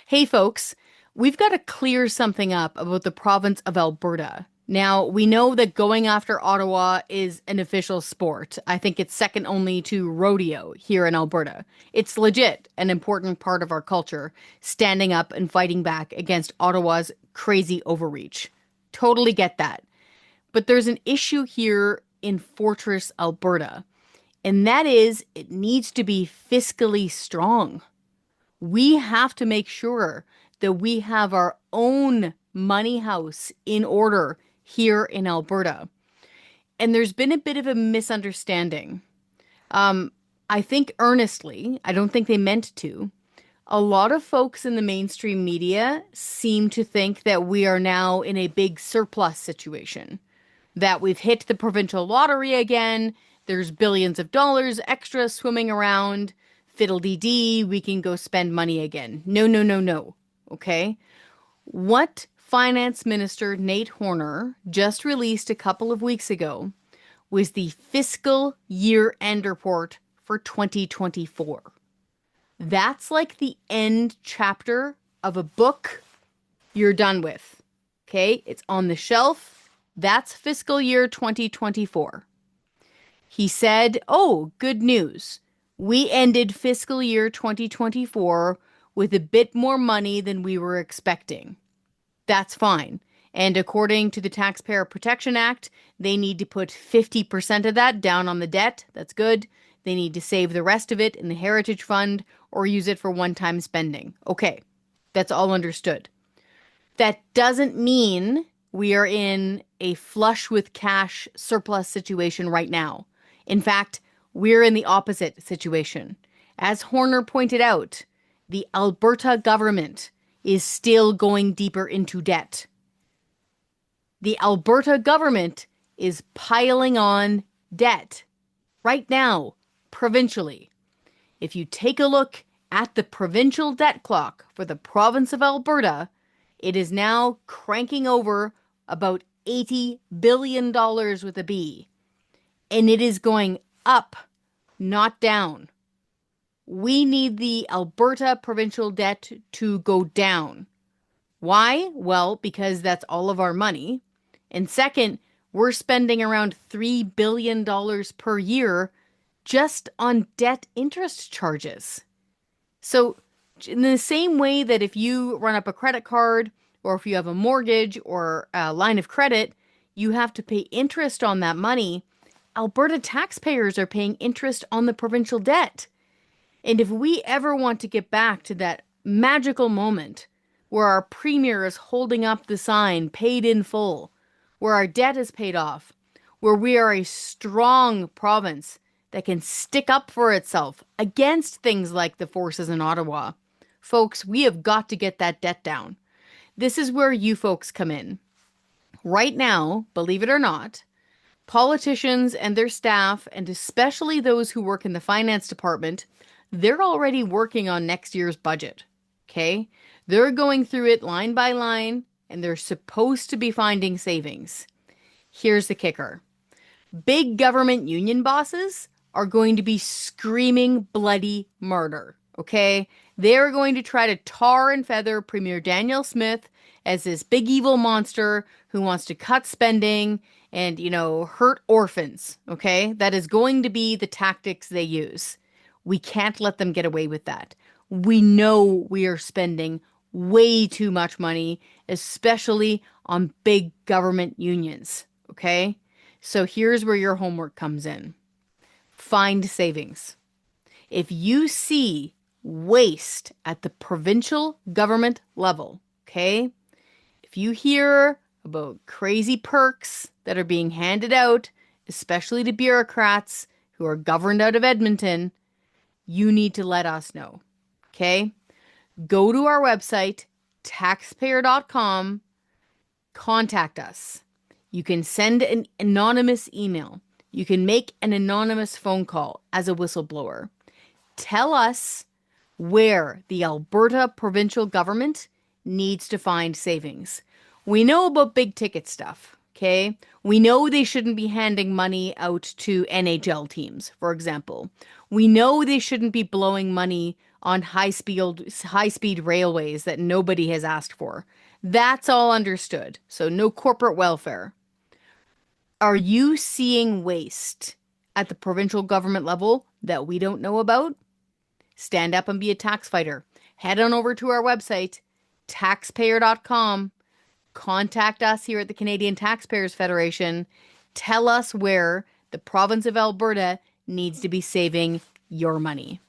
Hey folks, we've got to clear something up about the province of Alberta. Now, we know that going after Ottawa is an official sport. I think it's second only to rodeo here in Alberta. It's legit an important part of our culture, standing up and fighting back against Ottawa's crazy overreach. Totally get that. But there's an issue here in Fortress, Alberta, and that is it needs to be fiscally strong. We have to make sure that we have our own money house in order here in Alberta. And there's been a bit of a misunderstanding. Um, I think earnestly, I don't think they meant to. A lot of folks in the mainstream media seem to think that we are now in a big surplus situation, that we've hit the provincial lottery again. There's billions of dollars extra swimming around. Fiddle-dee-dee, we can go spend money again. No, no, no, no. Okay? What Finance Minister Nate Horner just released a couple of weeks ago was the fiscal year-end report for 2024. That's like the end chapter of a book you're done with. Okay? It's on the shelf. That's fiscal year 2024. He said, oh, good news. We ended fiscal year 2024 with a bit more money than we were expecting. That's fine. And according to the Taxpayer Protection Act, they need to put 50% of that down on the debt. That's good. They need to save the rest of it in the Heritage Fund or use it for one-time spending. Okay, that's all understood. That doesn't mean we are in a flush with cash surplus situation right now. In fact, we're in the opposite situation. As Horner pointed out, the Alberta government is still going deeper into debt. The Alberta government is piling on debt right now, provincially. If you take a look at the provincial debt clock for the province of Alberta, it is now cranking over about $80 billion with a B. And it is going up, not down. We need the Alberta provincial debt to go down. Why? Well, because that's all of our money. And second, we're spending around $3 billion per year just on debt interest charges. So in the same way that if you run up a credit card or if you have a mortgage or a line of credit, you have to pay interest on that money. Alberta taxpayers are paying interest on the provincial debt. And if we ever want to get back to that magical moment where our premier is holding up the sign, paid in full, where our debt is paid off, where we are a strong province that can stick up for itself against things like the forces in Ottawa, folks, we have got to get that debt down. This is where you folks come in. Right now, believe it or not, politicians and their staff, and especially those who work in the finance department, they're already working on next year's budget, okay? They're going through it line by line, and they're supposed to be finding savings. Here's the kicker. Big government union bosses are going to be screaming bloody murder, okay? They're going to try to tar and feather Premier Daniel Smith as this big evil monster who wants to cut spending and, hurt orphans, okay? That is going to be the tactics they use. We can't let them get away with that. We know we are spending way too much money, especially on big government unions, okay? So here's where your homework comes in. Find savings. If you see waste at the provincial government level, okay? If you hear about crazy perks that are being handed out, especially to bureaucrats who are governed out of Edmonton, you need to let us know, okay? Go to our website, taxpayer.com, contact us. You can send an anonymous email. You can make an anonymous phone call as a whistleblower. Tell us where the Alberta provincial government needs to find savings. We know about big ticket stuff, okay? We know they shouldn't be handing money out to NHL teams, for example. We know they shouldn't be blowing money on high speed railways that nobody has asked for. That's all understood. So no corporate welfare. Are you seeing waste at the provincial government level that we don't know about? Stand up and be a tax fighter. Head on over to our website, taxpayer.com. Contact us here at the Canadian Taxpayers Federation. Tell us where the province of Alberta needs to be saving your money.